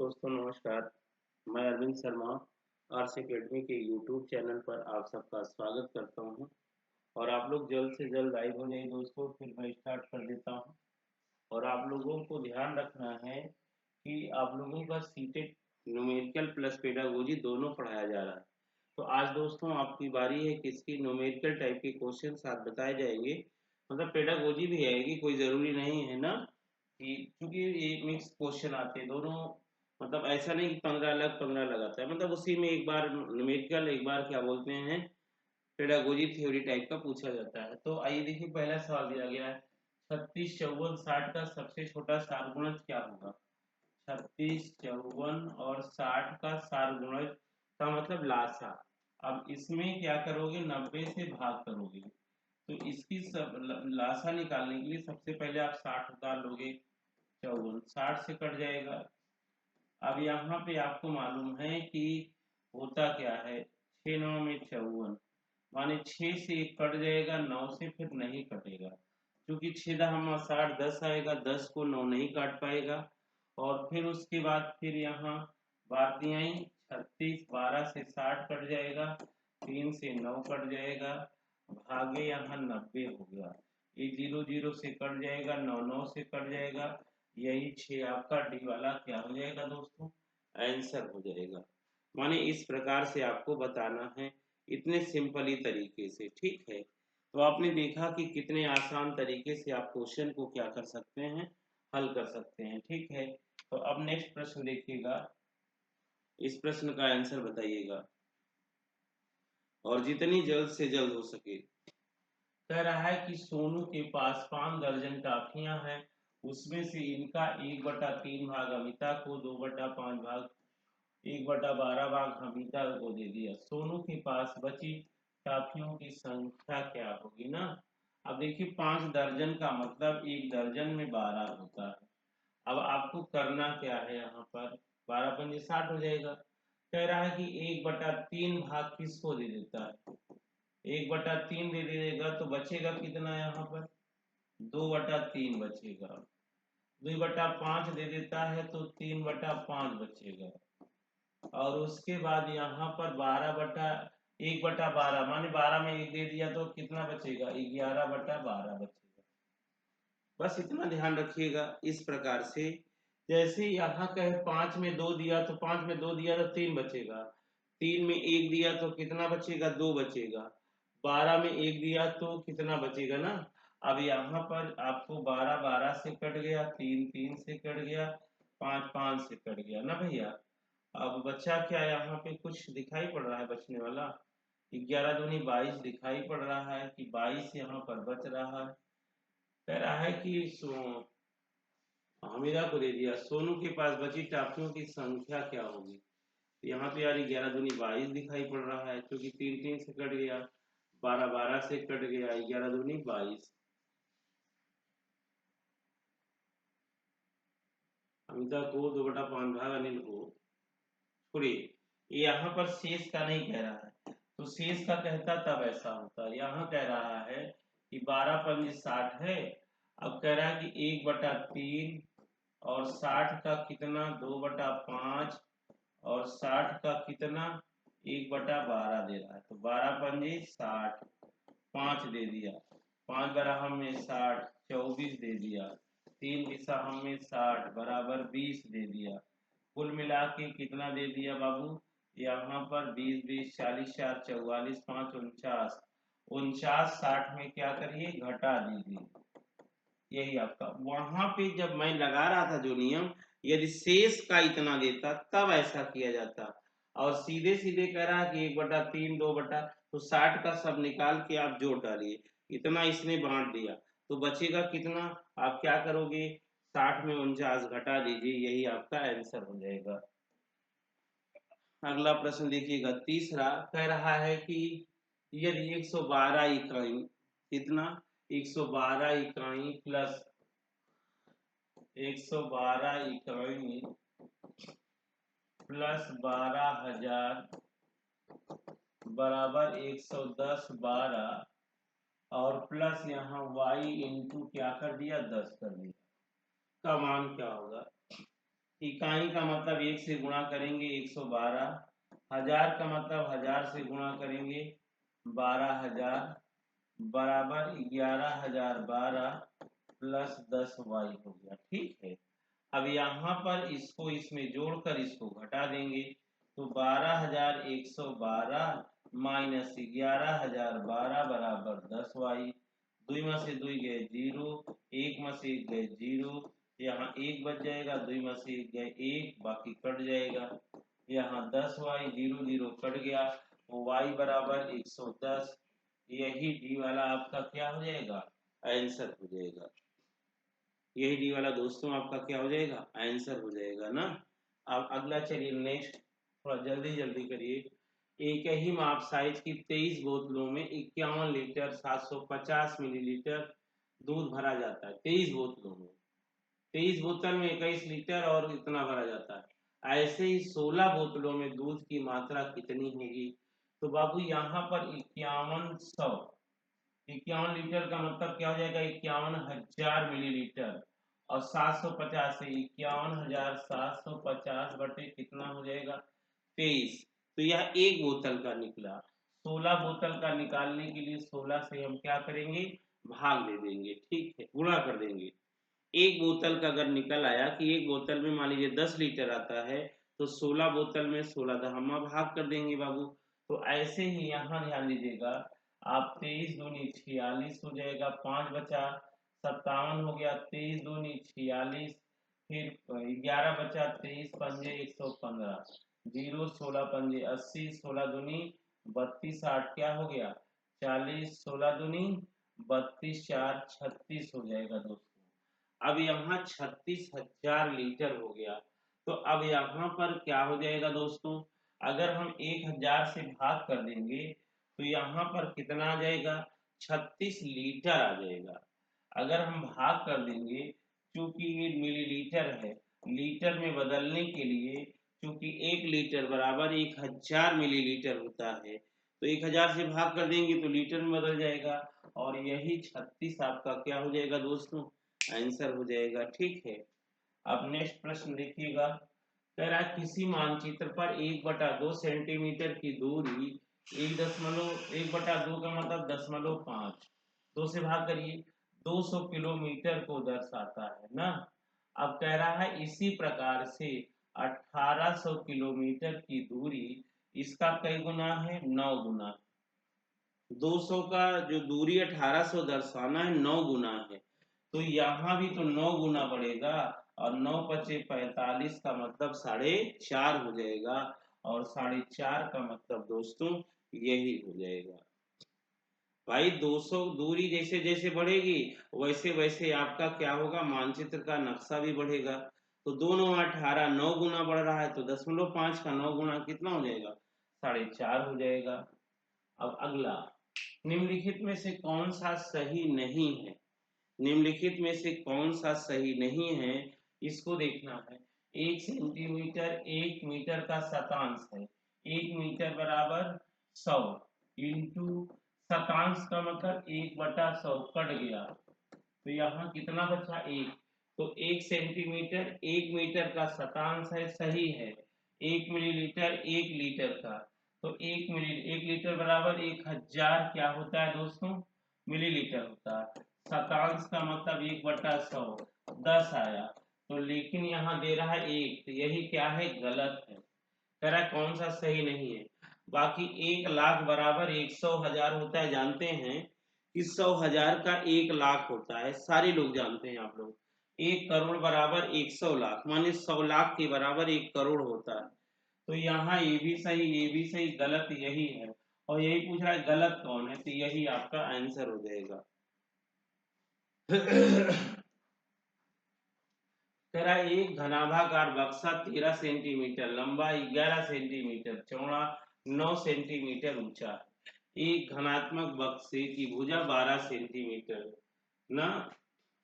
दोस्तों नमस्कार। मैं अरविंद शर्मा आर्स एकेडमी के यूट्यूब चैनल पर आप सबका स्वागत करता हूं और आप लोग जल्द से जल्द लाइव हो जाइए दोस्तों। फिर मैं स्टार्ट कर देता हूं और आप लोगों को ध्यान रखना है कि आप लोगों का सीटेट न्यूमेरिकल प्लस पेडागोजी दोनों पढ़ाया जा रहा है। तो आज दोस्तों आपकी बारी है कि इसकी न्यूमेरिकल टाइप के क्वेश्चन साथ बताए जाएंगे, मतलब पेडागोजी भी आएगी, कोई ज़रूरी नहीं है ना कि, क्योंकि ये मिक्स क्वेश्चन आते हैं दोनों। मतलब ऐसा नहीं कि 15 अलग 15 अलग आता है, मतलब उसी में एक बार न्यूमेरिकल एक बार क्या बोलते हैं पेडागोजी थ्योरी टाइप का पूछा जाता है। तो आइए देखिए, पहला सवाल दिया गया है 36 54 60 का सबसे छोटा सारगुणज क्या होगा। 36 54 और 60 का सारगुणज का मतलब लासा। अब इसमें क्या करोगे, 90 से भाग करोगे तो इसकी सब लासा निकालने के लिए सबसे पहले आप 60 उतार लोगे, 54 60 से कट जाएगा। अब यहाँ पे आपको मालूम है कि होता क्या है, 6 9 में 54, माने 6 से एक कट जाएगा, 9 से फिर नहीं कटेगा, क्योंकि 6 हम 60 10 आएगा, 10 को 9 नहीं काट पाएगा। और फिर उसके बाद फिर यहाँ बारती आई 36, 12 से 60 कट जाएगा, 3 से 9 कट जाएगा, भागे यहाँ 90 हो गया, ये 0 0 से कट जाएगा, 9 9 से कट जाएगा, यही 6 आपका डी वाला क्या हो जाएगा दोस्तों, आंसर हो जाएगा। माने इस प्रकार से आपको बताना है, इतने सिंपली तरीके से, ठीक है। तो आपने देखा कि कितने आसान तरीके से आप क्वेश्चन को क्या कर सकते हैं, हल कर सकते हैं, ठीक है। तो अब नेक्स्ट प्रश्न देखिएगा, इस प्रश्न का आंसर बताइएगा और जितनी जल्द से जल्द हो सके। कह रहा है कि सोनू के पास 5 दर्जन टॉफियां हैं, उसमें से इनका 1/3 भाग अमिता को, 2/5 भाग 1/12 भाग अमिता को दे दिया। सोनू के पास बची टॉफियों की संख्या क्या होगी ना। अब देखिए 5 दर्जन का मतलब 1 दर्जन में 12 होता है। अब आपको करना क्या है, यहाँ पर 12 पंजे 60 हो जाएगा। कह रहा है कि 1/3 भाग किसको दे देता है, 1/3 दे देगा तो बचेगा कितना, यहाँ पर 2/3 बचेगा। 2/5 दे देता है तो 3/5 बचेगा। और उसके बाद यहाँ पर 1/12 माने 12 में 1 दे दिया तो कितना बचेगा, 11/12 बचेगा। बस इतना ध्यान रखिएगा। इस प्रकार से जैसे यहाँ कहे 5 में 2 दिया तो 5 में 2 दिया तो 3 बचेगा, 3 में 1 दिया तो कितना बचेगा, 2 बचेगा, 12 में 1 दिया तो कितना बचेगा ना। अब यहाँ पर आपको 12 12 से कट गया, 3 3 से कट गया, 5 5 से कट गया ना भैया। अब बचा क्या, यहाँ पे कुछ दिखाई पड़ रहा है बचने वाला, 11 दूनी 22 दिखाई पड़ रहा है कि 22 यहाँ पर बच रहा है। कह रहा है कि हमीदा को दे दिया, सोनू के पास बची टाफियों की संख्या क्या होगी। तो यहाँ पे यार 11 दूनी 22 दिखाई पड़ रहा है, क्योंकि 3 3 से कट गया, 12 12 से कट गया, 11 दूनी 22। अमिता को 2/5 भाग अनिल को, छोड़िए, यहाँ पर शेष का नहीं कह रहा है, तो शेष का कहता तब ऐसा होता। यहाँ कह रहा है कि 12 पंजे 60 है। अब कह रहा है कि 1/3 और 60 का कितना, 2/5 और 60 का कितना, 1/12 दे रहा है। तो 12 पंजे 60, 5 दे दिया, 5 बराबर में 60, 24 दे दिया, 3 दिशा में 60 बराबर 20 दे दिया। कुल मिला के कितना दे दिया बाबू, यहाँ पर 20 20 40 4 44 5 49, 49 60 में क्या करिए, घटा दीजिए। यही आपका, वहां पे जब मैं लगा रहा था जो नियम, यदि शेष का इतना देता तब ऐसा किया जाता, और सीधे सीधे कह रहा है कि 1/3 2 तो 60 का सब निकाल के आप जोड़ डालिए, इतना इसने बांट दिया तो बचेगा कितना। आप क्या करोगे, 60 में 49 घटा दीजिए, यही आपका आंसर हो जाएगा। अगला प्रश्न देखिएगा, तीसरा कह रहा है कि यदि 112 इकाई, कितना, 112 इकाई प्लस 112 इकाई प्लस 12,000 बराबर 110 12 और प्लस यहाँ y इंटू क्या कर दिया, 10 कर दिया, का मान क्या होगा। इकाई का मतलब 1 से गुणा करेंगे 112, हजार का मतलब 1000 से गुणा करेंगे 12000 बराबर 11012 प्लस 10y हो गया। ठीक है, अब यहाँ पर इसको इसमें जोड़कर इसको घटा देंगे तो 12112 माइनस 11012 बराबर 10y। दुई में से दुई गए जीरो, एक में से एक गए जीरो, यहाँ एक बच जाएगा, दुई में से एक गए एक, बाकी कट जाएगा। यहाँ 10y, जीरो जीरो कट गया, तो y बराबर 110। यही डी वाला आपका क्या हो जाएगा, आंसर हो जाएगा। यही डी वाला दोस्तों आपका क्या हो जाएगा, आंसर हो जाएगा ना। अब अगला चलिए नेक्स्ट, थोड़ा जल्दी जल्दी करिए। एक ही माप साइज की 23 बोतलों में 51 लीटर 750 मिलीलीटर दूध भरा जाता है। 23 बोतलों में, 23 बोतल में 21 लीटर और इतना भरा जाता है। ऐसे ही 16 बोतलों में दूध की मात्रा कितनी होगी? तो बाबू यहाँ पर 51 लीटर का मतलब क्या हो जाएगा, 51,000 मिलीलीटर, और 750 से 51,750 बटे कितना हो जाएगा, 23। तो यह एक बोतल का निकला। 16 बोतल का निकालने के लिए 16 से हम क्या करेंगे, भाग दे देंगे। ठीक है, गुणा कर देंगे। एक बोतल का अगर निकल आया कि एक बोतल में मान लीजिए 10 लीटर आता है, तो 16 बोतल में 16 दहमा भाग कर देंगे बाबू। तो ऐसे ही यहाँ ध्यान दीजिएगा, आप 23 दूनी 46 हो जाएगा, 5 बचा 57 हो गया, 23 दूनी 46, फिर 11 बचा, 23 पंजे 115, जीरो 16 पंजे 80, 16 दूनी 32, 60 क्या हो गया 40, 16 दूनी 32, 4 36 हो जाएगा दोस्तों। अब यहाँ 36,000 लीटर हो गया। तो अब यहाँ पर क्या हो जाएगा दोस्तों, अगर हम 1000 से भाग कर देंगे तो यहाँ पर कितना आ जाएगा, 36 लीटर आ जाएगा। अगर हम भाग कर देंगे, क्योंकि ये मिलीलीटर है, लीटर में बदलने के लिए, क्योंकि 1 लीटर बराबर 1000 मिलीलीटर होता है, तो 1000 से भाग कर देंगे तो लीटर में बदल जाएगा, और यही 36 आपका क्या हो जाएगा दोस्तों, आंसर हो जाएगा। ठीक है, अब नेक्स्ट प्रश्न देखिएगा। कह रहा है किसी मानचित्र पर 1/2 सेंटीमीटर की दूरी 1/2 का मतलब 0.5, 2 से भाग करिए, 200 किलोमीटर को दर्शाता है ना। अब कह रहा है इसी प्रकार से 1800 किलोमीटर की दूरी, इसका कई गुना है, 9 गुना। 200 का जो दूरी 1800 दर्शाना है, 9 गुना है, तो यहाँ भी तो 9 गुना बढ़ेगा, और 9 पचे 45 का मतलब 4.5 हो जाएगा, और 4.5 का मतलब दोस्तों यही हो जाएगा। भाई 200 दूरी जैसे जैसे बढ़ेगी वैसे वैसे आपका क्या होगा, मानचित्र का नक्शा भी बढ़ेगा। तो 2 9 18, 9 गुना बढ़ रहा है, तो 0.5 का 9 गुना कितना हो जाएगा, 4.5 हो जाएगा। अब अगला, निम्नलिखित में से कौन सा सही नहीं है, निम्नलिखित में से कौन सा सही नहीं है, इसको देखना है। 1 सेंटीमीटर 1 मीटर का शतांश है, 1 मीटर बराबर 100 इंटू शतांश का मतलब 1/100 कट गया, तो यहाँ कितना बचा, 1। तो 1 सेंटीमीटर 1 मीटर का शतांश है, सही है। 1 मिलीलीटर 1 लीटर का, तो 1 लीटर बराबर 1000 क्या होता है दोस्तों, मिलीलीटर होता है। शतांश का मतलब 1/100, 10 आया। तो लेकिन यहाँ दे रहा है 1, तो यही क्या है, गलत है। कह रहा है कौन सा सही नहीं है। बाकी 1 लाख बराबर 100,000 होता है, जानते हैं कि 100,000 का 1 लाख होता है, सारे लोग जानते हैं आप लोग। 1 करोड़ बराबर 100 लाख, माने 100 लाख के बराबर 1 करोड़ होता है। तो यहाँ ये भी सही ये भी सही, गलत यही है, और यही पूछ रहा है गलत कौन है, तो यही आपका आंसर हो जाएगा। कह रहा है एक घनाभाकार बक्सा 13 सेंटीमीटर लंबा, 11 सेंटीमीटर चौड़ा, 9 सेंटीमीटर ऊंचा है। एक घनात्मक बक्से की भुजा 12 सेंटीमीटर न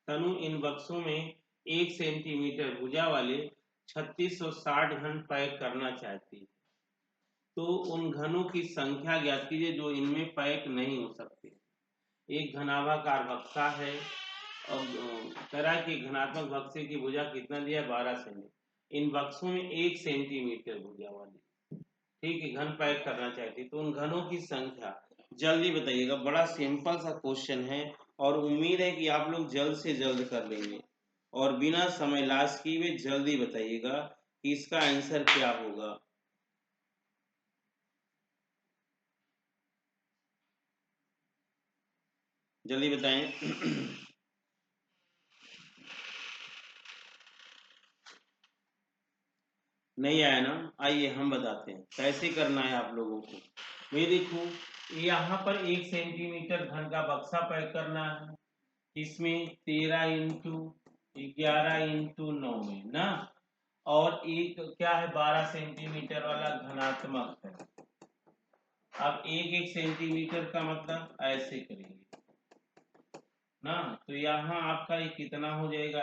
तनु इन बक्सों में 1 सेंटीमीटर भुजा वाले 3660 घन पैक करना चाहती है, तो उन घनों की संख्या ज्ञात कीजिए जो इनमें पैक नहीं हो सकते। एक घनाभाकार बक्सा है, और कह रहा है कि घनात्मक बक्से की भुजा कितना दिया, 12 सेंटीमीटर। इन बक्सों में 1 सेंटीमीटर भुजा वाली, ठीक है, घन पैक करना चाहती, तो उन घनों की संख्या जल्दी बताइएगा। बड़ा सिंपल सा क्वेश्चन है और उम्मीद है कि आप लोग जल्द से जल्द कर लेंगे, और बिना समय लॉस किए हुए जल्दी बताइएगा कि इसका आंसर क्या होगा। जल्दी बताएं। नहीं आया ना, आइए हम बताते हैं कैसे करना है आप लोगों को। ये देखो, यहाँ पर 1 सेंटीमीटर घन का बक्सा पैक करना है, इसमें 13 × 11 × 9 में ना, और एक क्या है 12 सेंटीमीटर वाला घनात्मक है। अब 1 1 सेंटीमीटर का मतलब ऐसे करेंगे ना, तो यहाँ आपका ये कितना हो जाएगा,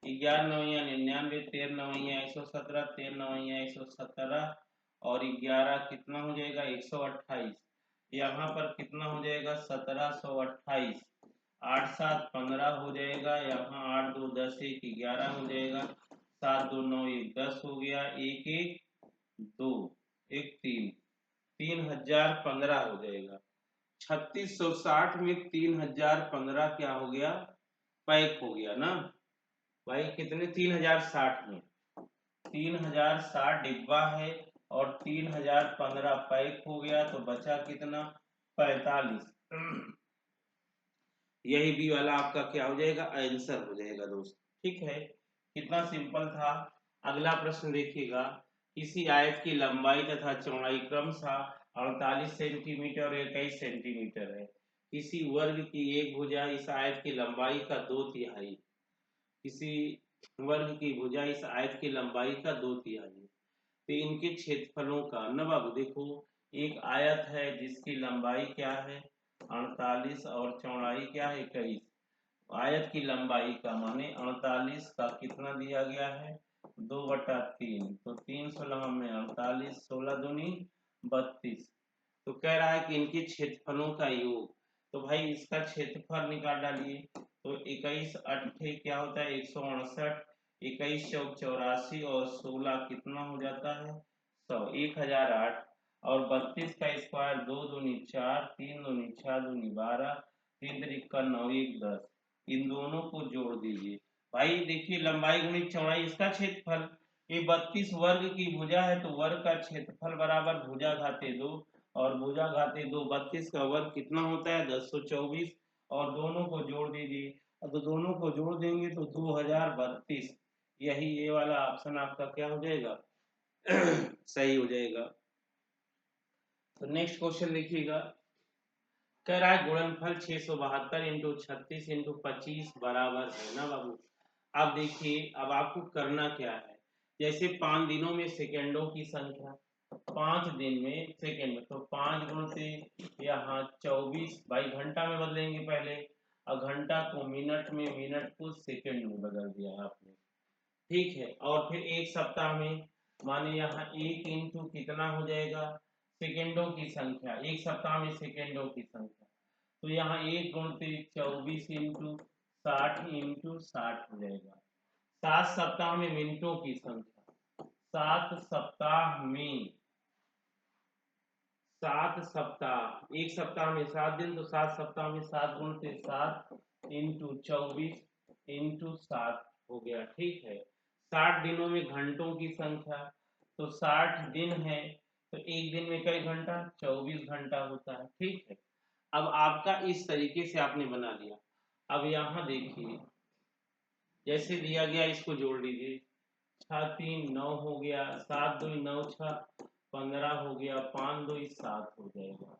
11×9 = 99, 13×9 = 117, 13×9 = 117, और 11 कितना हो जाएगा 128, यहाँ पर कितना हो जाएगा 1728, 8 7 15 हो जाएगा, यहाँ 8 2 10 1 11 हो जाएगा, 7 2 9 1 10 हो गया, 1 1 2 1 3, 3015 हो जाएगा। 3660 में 3015 क्या हो गया, पैक हो गया ना भाई। कितने 3060 में 3060 डिब्बा है और 3015 पैक हो गया, तो बचा कितना 45। यही बी वाला आपका क्या हो जाएगा, आंसर हो जाएगा दोस्त। ठीक है, कितना सिंपल था। अगला प्रश्न देखिएगा, किसी आयत की लंबाई तथा चौड़ाई क्रमशः 48 सेंटीमीटर और 21 सेंटीमीटर है। किसी वर्ग की एक भुजा इस आयत की लंबाई का 2/3, किसी वर्ग की भुजा इस आयत की लंबाई का 2/3 है, तो इनके क्षेत्रफलों का ना बाबू देखो, एक आयत है जिसकी लंबाई क्या है 48 और चौड़ाई क्या है 21। आयत की लंबाई का माने 48 का कितना दिया गया है 2/3, तो 3 16 में 48, 16 दूनी 32। तो कह रहा है कि इनके क्षेत्रफलों का योग, तो भाई इसका क्षेत्रफल निकाल डालिए, तो 21 8 क्या होता है 168, 21 चौक 84, और 16 कितना हो जाता है 100, 1008, और 32 का स्क्वायर 2 दूनी 4, 3 दूनी 6 दूनी 12, 3 3 का 9 1 10, इन दोनों को जोड़ दीजिए। भाई देखिए लंबाई गुणित चौड़ाई इसका क्षेत्रफल, ये 32 वर्ग की भुजा है, तो वर्ग का क्षेत्रफल बराबर भुजा घाते 2, और भुजा घाते 2, 32 का वर्ग कितना होता है 1024, और दोनों को जोड़ दीजिए, तो दोनों को जोड़ देंगे तो 2032। यही ये वाला ऑप्शन आपका क्या हो जाएगा सही हो जाएगा। तो नेक्स्ट क्वेश्चन देखिएगा, कह रहा है गुणनफल 672 × 36 × 25 बराबर है ना बाबू। अब देखिए, अब आपको करना क्या है, जैसे 5 दिनों में सेकेंडों की संख्या, 5 दिन में सेकेंड, तो 5 गुण से यहाँ 24, भाई घंटा में बदलेंगे पहले, और घंटा को मिनट में, मिनट को सेकेंड में बदल दिया आपने। ठीक है, और फिर एक सप्ताह में, माने यहाँ 1 इंटू कितना हो जाएगा सेकेंडों की संख्या, एक सप्ताह में सेकेंडों की संख्या, तो यहाँ 1 गुणते 24 इंटू 60 इंटू 60 हो जाएगा। 7 सप्ताह में मिनटों की संख्या, 7 सप्ताह में, 7 सप्ताह, एक सप्ताह में 7 दिन, तो 7 सप्ताह में 7 गुणते 7 इंटू 24 इंटू 7 हो गया। ठीक है, 60 दिनों में घंटों की संख्या, तो 60 दिन है, तो एक दिन में कई घंटा 24 घंटा होता है। ठीक है, अब आपका इस तरीके से आपने बना लिया। अब यहाँ देखिए, जैसे दिया गया इसको जोड़ लीजिए, 6 3 9 हो गया, 7 2 9 6 15 हो गया, 5 2 7 हो जाएगा।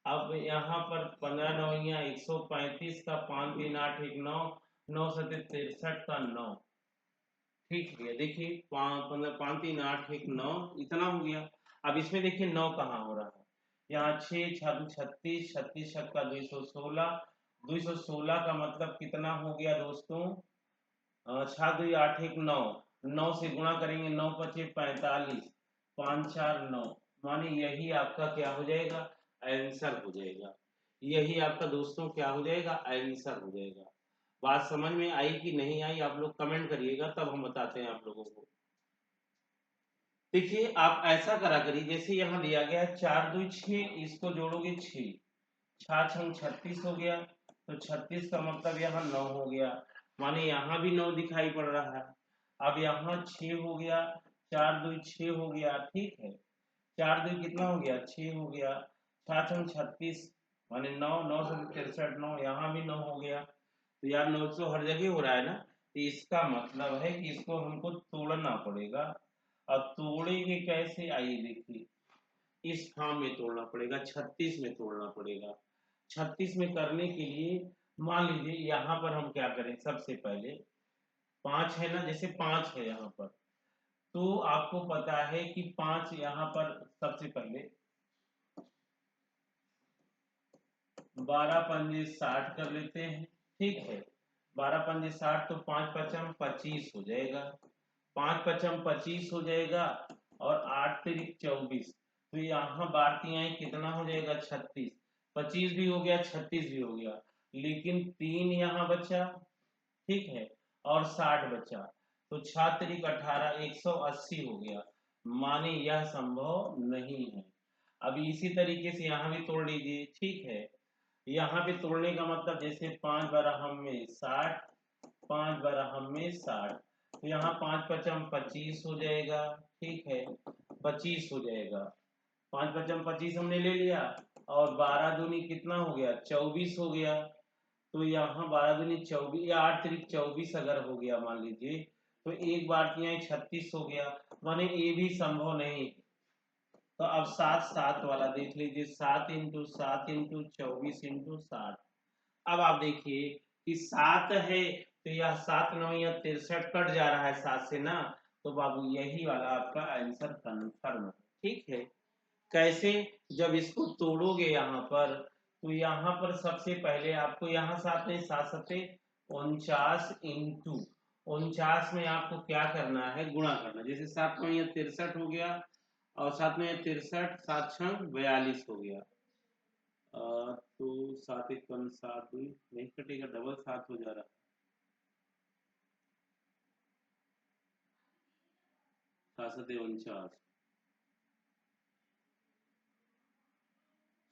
अब यहाँ पर 15 9 135 का, 5 3 8 1 9, 9 7 63 का 9। ठीक है, देखिए 15 5 3 8 1 9 इतना हो गया। अब इसमें देखिए 9 कहाँ हो रहा है, यहाँ 6 6 36, 36 का 216, 216 का मतलब कितना हो गया दोस्तों, 6 2 8 1 9, 9 से गुणा करेंगे 9 5 45, 5 4 9, माने यही आपका क्या हो जाएगा आंसर हो जाएगा। यही आपका दोस्तों क्या हो जाएगा आंसर हो जाएगा। बात समझ में आई कि नहीं आई, आप लोग कमेंट करिएगा, तब हम बताते हैं आप लोगों को। देखिए आप ऐसा करा करिए, जैसे यहाँ दिया गया है 4 2 6, इसको जोड़ोगे 6, 6 छंग 36 हो गया, तो 36 का मतलब यहाँ 9 हो गया, माने यहाँ भी 9 दिखाई पड़ रहा है। अब यहाँ 6 हो गया, 4 2 6 हो गया, ठीक है। 4 2 कितना हो गया, 6 हो गया, 6 छंग 36 माने 9, 9 से 63, 9 यहाँ भी 9 हो गया। तो यार 9 तो हर जगह हो रहा है ना, तो इसका मतलब है कि इसको हमको तोड़ना पड़ेगा। अब तोड़ेंगे कैसे, आइए देखिए, इस फॉर्म में तोड़ना पड़ेगा, 36 में तोड़ना पड़ेगा। 36 में करने के लिए मान लीजिए यहाँ पर हम क्या करें, सबसे पहले 5 है ना, जैसे 5 है यहाँ पर, तो आपको पता है कि 5 यहाँ पर सबसे पहले 12 पंजे 60 कर लेते हैं, ठीक है। 12 पंजे 60, तो 5 पचम 25 हो जाएगा, 5 पचम 25 हो जाएगा, और 8 तिरिक 24, तो यहाँ बारतियाएं कितना हो जाएगा, 36, 25 भी हो गया, 36 भी हो गया, लेकिन 3 यहाँ बचा, ठीक है, और 60 बचा, तो 6 तिरिक 18, 180 हो गया, माने यह संभव नहीं है। अब इसी तरीके से यहाँ भी तोड़ लीजिए, ठीक है। यहाँ पे तोड़ने का मतलब, जैसे 5 बराहम में 60, 5 बराहम में 60, तो यहाँ 5 पचम 25 हो जाएगा, ठीक है, 25 हो जाएगा, 5 पचम 25 हमने ले लिया, और 12 दूनी कितना हो गया, 24 हो गया, तो यहाँ 12 दूनी 24 या 8 तिरिक 24 अगर हो गया मान लीजिए, तो एक बार यहाँ 36 हो गया, माने ये भी संभव नहीं। तो अब 7 7 वाला देख लीजिए, 7 इंटू 7 इंटू 24 इंटू 60। अब आप देखिए कि 7 है, तो यह 7 9 या 63 कट जा रहा है 7 से ना, तो बाबू यही वाला आपका आंसर कन्फर्म है, ठीक है। कैसे, जब इसको तोड़ोगे यहाँ पर, तो यहाँ पर सबसे पहले आपको यहाँ 7 नहीं, 7 सत्ते 49 इंटू 49 में आपको क्या करना है, गुणा करना, जैसे 7 9 या 63 हो गया, और 7 में 63, 7 छंग 42 हो गया, तो 7 एक 7 2 नहीं कटेगा, डबल 7 हो जा रहा, 7 7 49,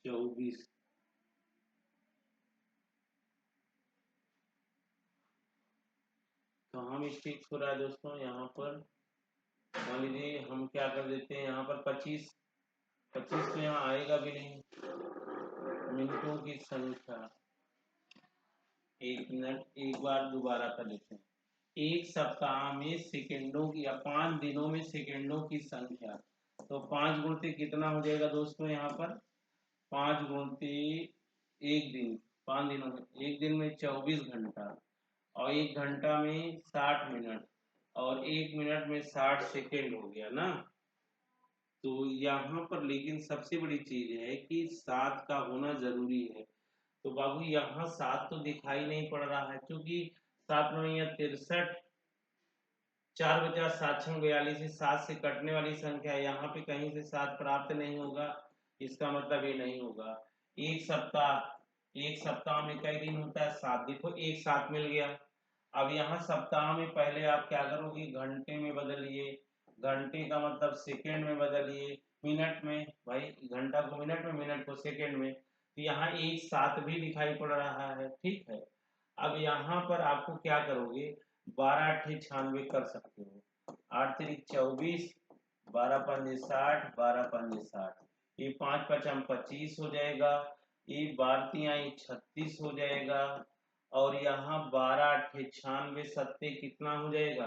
24, कहाँ मिस्टेक हो रहा है दोस्तों, यहाँ पर मान लीजिए हम क्या कर देते हैं, यहाँ पर 25, 25 तो यहाँ आएगा भी नहीं, मिनटों की संख्या, एक मिनट एक बार दोबारा कर लेते हैं, एक सप्ताह में सेकेंडों की, या 5 दिनों में सेकेंडों की संख्या, तो 5 गुणते कितना हो जाएगा दोस्तों, यहाँ पर 5 गुणते एक दिन, 5 दिनों में, एक दिन में 24 घंटा, और एक घंटा में 60 मिनट, और एक मिनट में 60 सेकेंड हो गया ना। तो यहाँ पर लेकिन सबसे बड़ी चीज है कि 7 का होना जरूरी है, तो बाबू यहाँ 7 तो दिखाई नहीं पड़ रहा है, क्योंकि 7 9 या 63, 4 बचा, 7 छंग 42, 7 से कटने वाली संख्या, यहाँ पे कहीं से 7 प्राप्त नहीं होगा, इसका मतलब ये नहीं होगा। एक सप्ताह, एक सप्ताह में कई दिन होता है, 7, देखो एक साथ मिल गया। अब यहाँ सप्ताह में पहले आप क्या करोगे, घंटे में बदलिए, घंटे का मतलब सेकेंड में बदलिए, मिनट में, भाई घंटा को मिनट में, मिनट को सेकेंड में, तो यहाँ एक साथ भी दिखाई पड़ रहा है, ठीक है। अब यहाँ पर आपको क्या करोगे, 12 अट्ठे 96 कर सकते हो, 8 तिरिक 24, 12 पंजे 60, 12 पंजे 60, ये 5 पचम 25 हो जाएगा, ये बारतियां 36 हो जाएगा, और यहाँ 12 अट्ठे 96, सत्ते कितना हो जाएगा,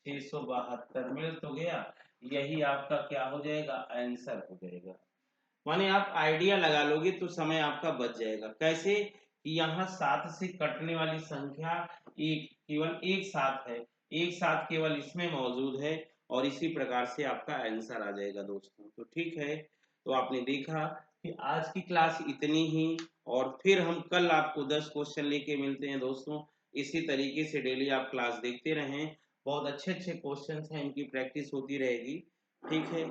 672 मिल तो गया, यही आपका क्या हो जाएगा, आंसर हो जाएगा। माने आप आइडिया लगा लोगे तो समय आपका बच जाएगा। कैसे, कि यहाँ 7 से कटने वाली संख्या एक, केवल एक 7 है, एक 7 केवल इसमें मौजूद है, और इसी प्रकार से आपका आंसर आ जाएगा दोस्तों। तो ठीक है, तो आपने देखा कि आज की क्लास इतनी ही, और फिर हम कल आपको 10 क्वेश्चन लेके मिलते हैं दोस्तों। इसी तरीके से डेली आप क्लास देखते रहें, बहुत अच्छे अच्छे क्वेश्चन हैं, इनकी प्रैक्टिस होती रहेगी, ठीक है।